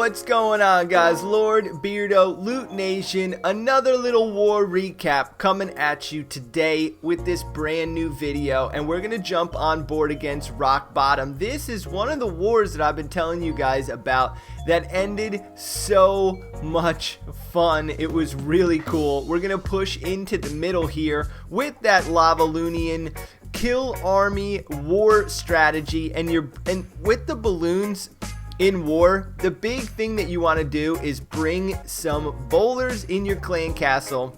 What's going on, guys? Lord Beardo, Loot Nation, another little war recap coming at you today with this brand new video, and we're gonna jump on board against Rock Bottom. This is one of the wars that I've been telling you guys about that ended so much fun. It was really cool. We're gonna push into the middle here with that Lavalunian kill army war strategy, and with the balloons in war, the big thing that you want to do is bring some bowlers in your clan castle,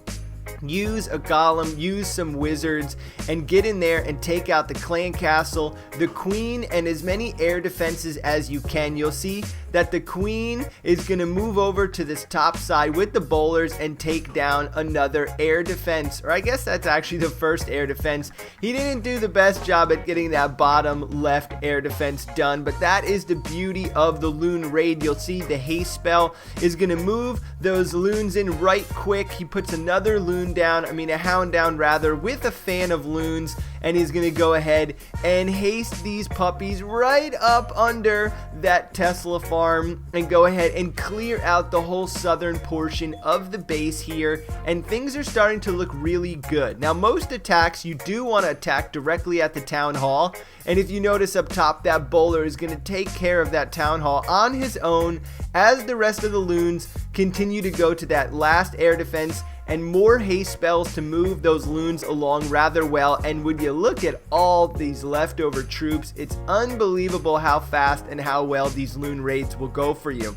use a golem, use some wizards, and get in there and take out the clan castle, the queen, and as many air defenses as you can. You'll see that the queen is going to move over to this top side with the bowlers and take down another air defense, or I guess that's actually the first air defense. He didn't do the best job at getting that bottom left air defense done, but that is the beauty of the loon raid. You'll see the haste spell is going to move those loons in right quick. He puts another loon down, a hound down rather, with a fan of loons, and he's going to go ahead and haste these puppies right up under that Tesla farm and go ahead and clear out the whole southern portion of the base here, and things are starting to look really good. Now, most attacks you do want to attack directly at the town hall, and if you notice up top, that bowler is going to take care of that town hall on his own as the rest of the loons continue to go to that last air defense, and more haste spells to move those loons along rather well. And when you look at all these leftover troops, it's unbelievable how fast and how well these loon raids will go for you.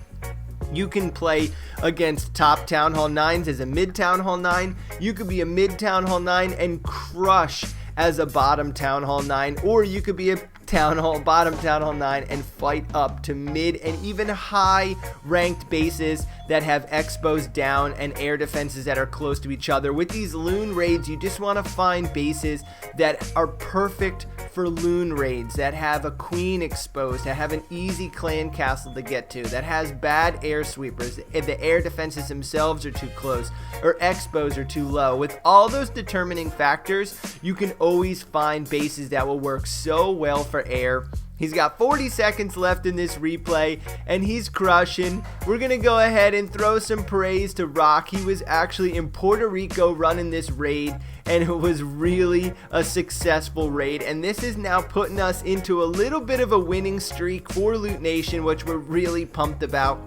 You can play against top Town Hall 9s as a mid Town Hall 9. You could be a mid Town Hall 9 and crush as a bottom Town Hall 9, or you could be a bottom Town Hall 9 and fight up to mid and even high ranked bases that have expos down and air defenses that are close to each other. With these loon raids, you just want to find bases that are perfect for loon raids, that have a queen exposed, that have an easy clan castle to get to, that has bad air sweepers, if the air defenses themselves are too close or expos are too low. With all those determining factors, you can always find bases that will work so well for air. He's got 40 seconds left in this replay, and he's crushing. We're going to go ahead and throw some praise to Rock. He was actually in Puerto Rico running this raid, and it was really a successful raid. And this is now putting us into a little bit of a winning streak for Loot Nation, which we're really pumped about.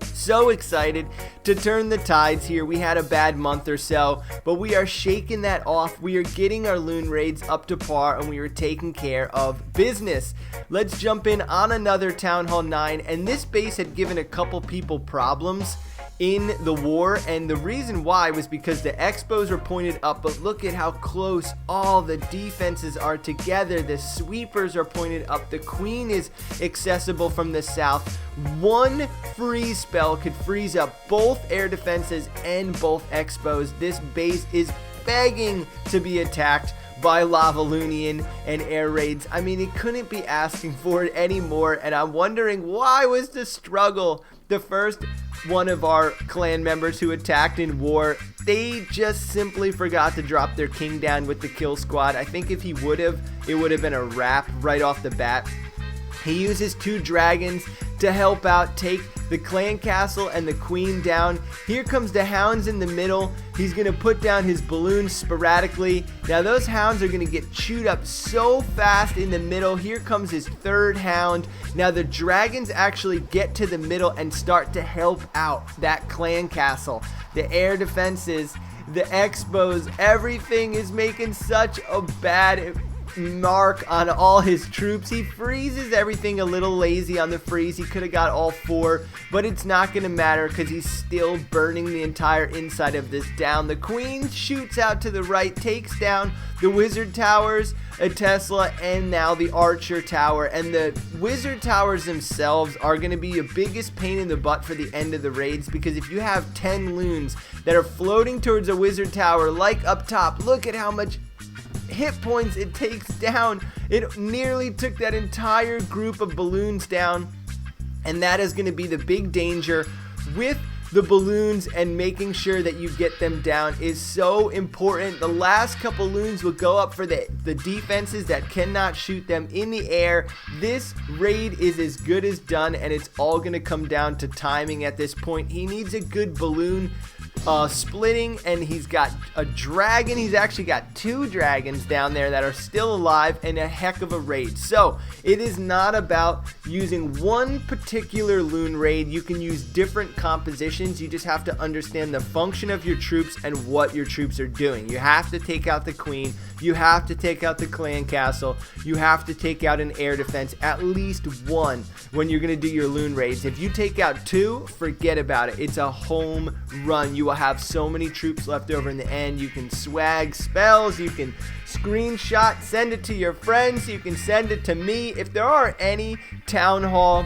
So excited to turn the tides here. We had a bad month or so, but we are shaking that off. We are getting our loon raids up to par, and we are taking care of business. Let's jump in on another Town Hall 9, and this base had given a couple people problems in the war, and the reason why was because the expos were pointed up, but look at how close all the defenses are together. The sweepers are pointed up, the queen is accessible from the south. One freeze spell could freeze up both air defenses and both expos. This base is begging to be attacked by Lavalunian and air raids. It couldn't be asking for it anymore, and I'm wondering, why was the struggle? The first one of our clan members who attacked in war, they just simply forgot to drop their king down with the kill squad. I think if he would have, it would have been a wrap right off the bat. He uses 2 dragons to help out, take the clan castle and the queen down. Here comes the hounds in the middle. He's going to put down his balloons sporadically. Now those hounds are going to get chewed up so fast in the middle. Here comes his 3rd hound. Now the dragons actually get to the middle and start to help out that clan castle. The air defenses, the expos, everything is making such a bad mark on all his troops. He freezes everything a little lazy on the freeze. He could have got all 4, but it's not going to matter because he's still burning the entire inside of this down. The queen shoots out to the right, takes down the wizard towers, a Tesla, and now the archer tower. And the wizard towers themselves are going to be your biggest pain in the butt for the end of the raids, because if you have 10 loons that are floating towards a wizard tower like up top, look at how much hit points it takes down. It nearly took that entire group of balloons down, and that is going to be the big danger with the balloons and making sure that you get them down is so important. The last couple loons will go up for the defenses that cannot shoot them in the air. This raid is as good as done, and it's all going to come down to timing at this point. He needs a good balloon splitting, and he's got a dragon. He's actually got 2 dragons down there that are still alive, and a heck of a raid. So it is not about using one particular loon raid. You can use different compositions. You just have to understand the function of your troops and what your troops are doing. You have to take out the queen. You have to take out the clan castle. You have to take out an air defense, at least one, when you're going to do your loon raids. If you take out 2, forget about it. It's a home run. You will have so many troops left over in the end. You can swag spells. You can screenshot, send it to your friends. You can send it to me. If there are any Town Hall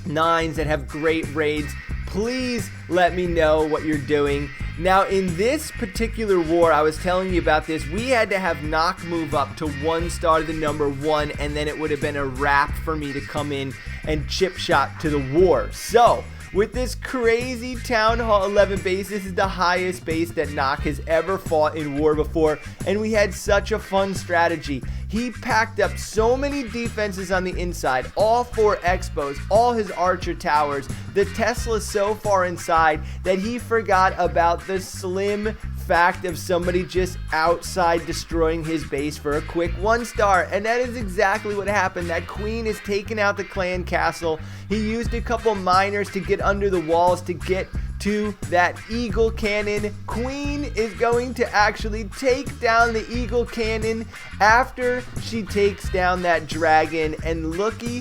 9s that have great raids, please let me know what you're doing. Now, in this particular war, I was telling you about this, we had to have Nock move up to 1 star the number 1, and then it would have been a wrap for me to come in and chip shot to the war. So, with this crazy Town Hall 11 base, this is the highest base that Nock has ever fought in war before, and we had such a fun strategy. He packed up so many defenses on the inside, all 4 expos, all his archer towers, the Tesla so far inside that he forgot about the slim fact of somebody just outside destroying his base for a quick 1 star, and that is exactly what happened. That queen is taking out the clan castle. He used a couple miners to get under the walls to get to that eagle cannon. Queen is going to actually take down the eagle cannon after she takes down that dragon, and looky,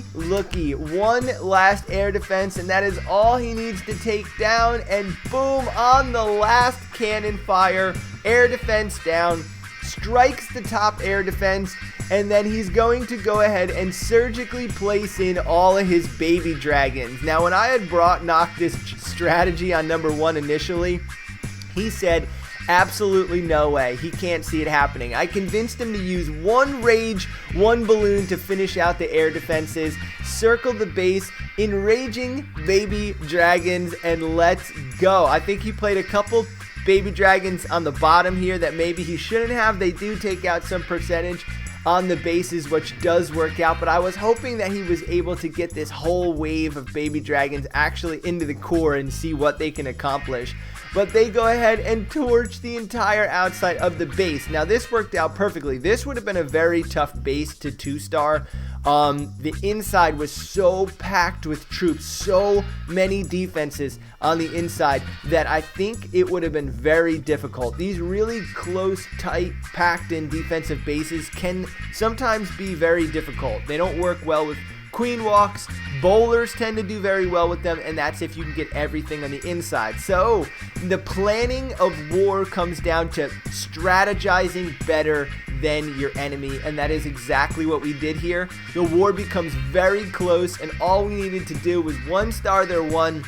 1 last air defense, and that is all he needs to take down, and boom, on the last cannon fire, air defense down, strikes the top air defense, and then he's going to go ahead and surgically place in all of his baby dragons. Now, when I had brought Nock this strategy on number 1 initially, he said, absolutely no way. He can't see it happening. I convinced him to use 1 rage, 1 balloon to finish out the air defenses, circle the base, enraging baby dragons, and let's go. I think he played a couple baby dragons on the bottom here that maybe he shouldn't have. They do take out some percentage on the bases, which does work out, but I was hoping that he was able to get this whole wave of baby dragons actually into the core and see what they can accomplish. But they go ahead and torch the entire outside of the base. Now, this worked out perfectly. This would have been a very tough base to 2-star. The inside was so packed with troops, so many defenses on the inside, that I think it would have been very difficult. These really close, tight, packed in defensive bases can sometimes be very difficult. They don't work well with queen walks. Bowlers tend to do very well with them, and that's if you can get everything on the inside. So the planning of war comes down to strategizing better than your enemy, and that is exactly what we did here. The war becomes very close, and all we needed to do was 1 star their 1,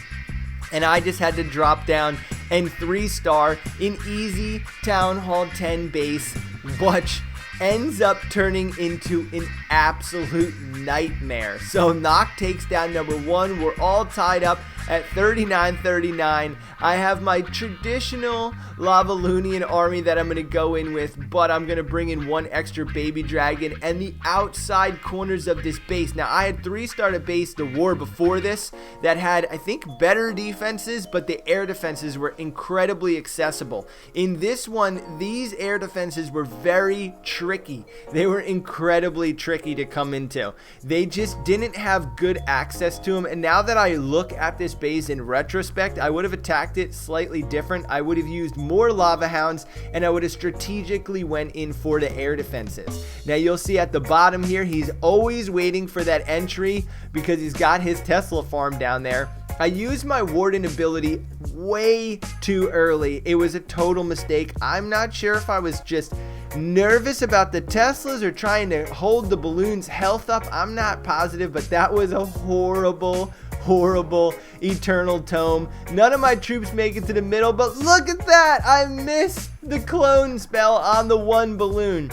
and I just had to drop down and 3-star in easy Town Hall 10 base, which ends up turning into an absolute nightmare. So Nock takes down number 1. We're all tied up at 39-39. I have my traditional Lavalunian army that I'm going to go in with, but I'm going to bring in 1 extra baby dragon and the outside corners of this base. Now, I had 3-starred a base the war before this that had, I think, better defenses, but the air defenses were incredibly accessible. In this one, these air defenses were very tricky. They were incredibly tricky to come into. They just didn't have good access to them, and now that I look at this base in retrospect, I would have attacked it slightly different. I would have used more lava hounds, and I would have strategically went in for the air defenses. Now you'll see at the bottom here, he's always waiting for that entry because he's got his Tesla farm down there. I used my Warden ability way too early. It was a total mistake. I'm not sure if I was just nervous about the Teslas or trying to hold the balloon's health up. I'm not positive, but that was a horrible eternal tome. None of my troops make it to the middle, but look at that! I missed the clone spell on the 1 balloon.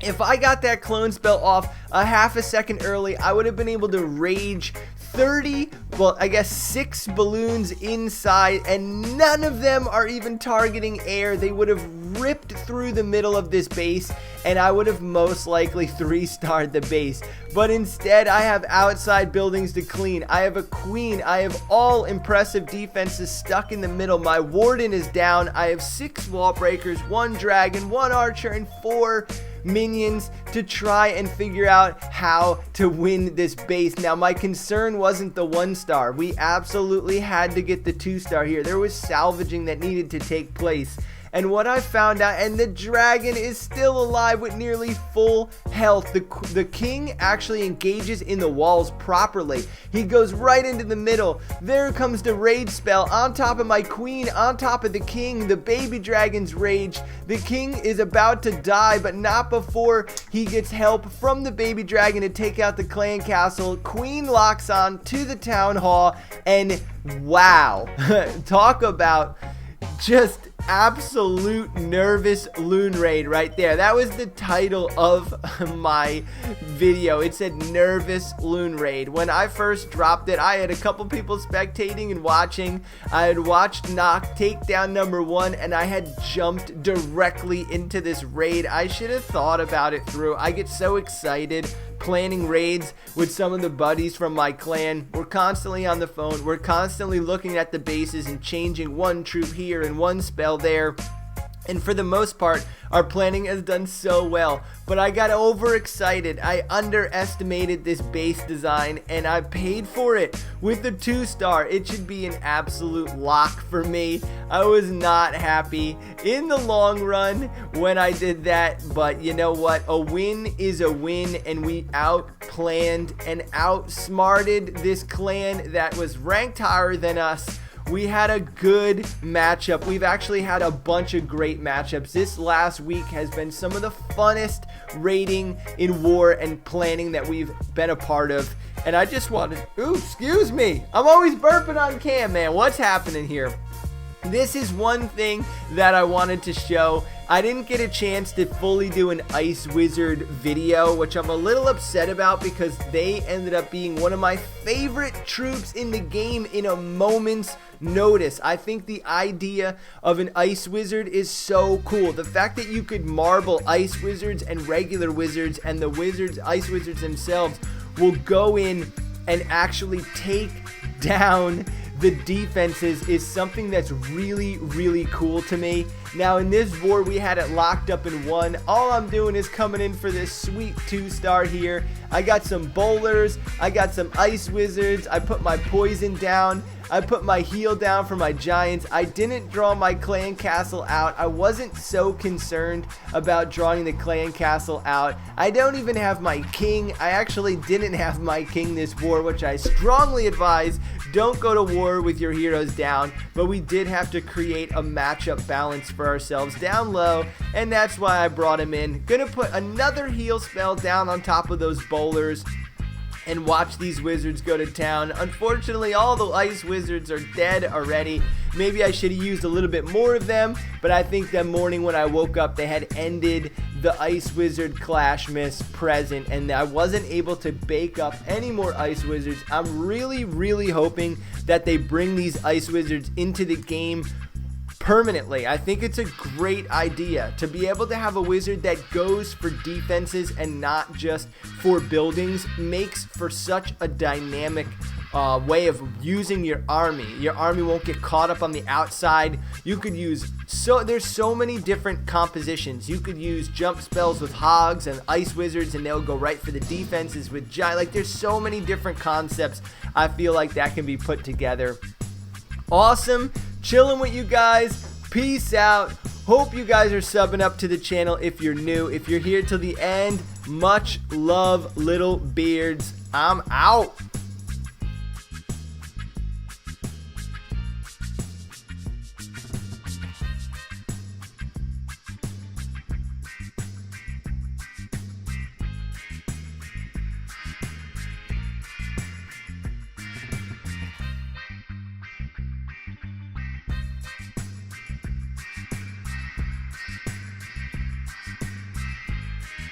If I got that clone spell off a half a second early, I would have been able to rage 30, well, I guess 6 balloons inside, and none of them are even targeting air. They would have ripped through the middle of this base, and I would have most likely 3-starred the base. But instead, I have outside buildings to clean. I have a queen. I have all impressive defenses stuck in the middle. My warden is down. I have 6 wall breakers, 1 dragon, 1 archer, and 4 minions to try and figure out how to win this base. Now, my concern wasn't the 1-star. We absolutely had to get the 2-star here. There was salvaging that needed to take place. And what I found out, and the dragon is still alive with nearly full health. The king actually engages in the walls properly. He goes right into the middle. There comes the rage spell on top of my queen, on top of the king. The baby dragon's rage. The king is about to die, but not before he gets help from the baby dragon to take out the clan castle. Queen locks on to the town hall, and wow, talk about just absolute nervous loon raid right there. That was the title of my video. It said nervous loon raid. When I first dropped it, I had a couple people spectating and watching. I had watched Nock take down number 1, and I had jumped directly into this raid. I should have thought about it through. I get so excited planning raids with some of the buddies from my clan. We're constantly on the phone. We're constantly looking at the bases and changing 1 troop here and 1 spell there. And for the most part, our planning has done so well. But I got overexcited. I underestimated this base design, and I paid for it with the 2-star. It should be an absolute lock for me. I was not happy in the long run when I did that. But you know what? A win is a win, and we outplanned and outsmarted this clan that was ranked higher than us. We had a good matchup. We've actually had a bunch of great matchups. This last week has been some of the funnest raiding in war and planning that we've been a part of. And I just wanted, ooh, excuse me. I'm always burping on cam, man. What's happening here? This is one thing that I wanted to show. I didn't get a chance to fully do an Ice Wizard video, which I'm a little upset about because they ended up being one of my favorite troops in the game in a moment's notice. I think the idea of an Ice Wizard is so cool. The fact that you could marble Ice Wizards and regular wizards, and the wizards, Ice Wizards themselves, will go in and actually take down the defenses is something that's really, really cool to me. Now, in this war, we had it locked up in 1. All I'm doing is coming in for this sweet 2-star here. I got some bowlers. I got some Ice Wizards. I put my poison down. I put my heal down for my giants. I didn't draw my clan castle out. I wasn't so concerned about drawing the clan castle out. I don't even have my king. I actually didn't have my king this war, which I strongly advise. Don't go to war with your heroes down, but we did have to create a matchup balance for ourselves down low, and that's why I brought him in. Gonna put another heal spell down on top of those bowlers and watch these wizards go to town. Unfortunately, all the Ice Wizards are dead already. Maybe I should have used a little bit more of them, but I think that morning when I woke up, they had ended the Ice Wizard Clash Miss present, and I wasn't able to bake up any more Ice Wizards. I'm really, really hoping that they bring these Ice Wizards into the game permanently. I think it's a great idea to be able to have a wizard that goes for defenses and not just for buildings. Makes for such a dynamic way of using your army. Your army won't get caught up on the outside. You could use, there's so many different compositions. You could use jump spells with hogs and Ice Wizards, and they'll go right for the defenses with giant. Like, there's so many different concepts. I feel like that can be put together. Awesome. Chilling with you guys. Peace out. Hope you guys are subbing up to the channel if you're new. If you're here till the end, much love, little beards. I'm out.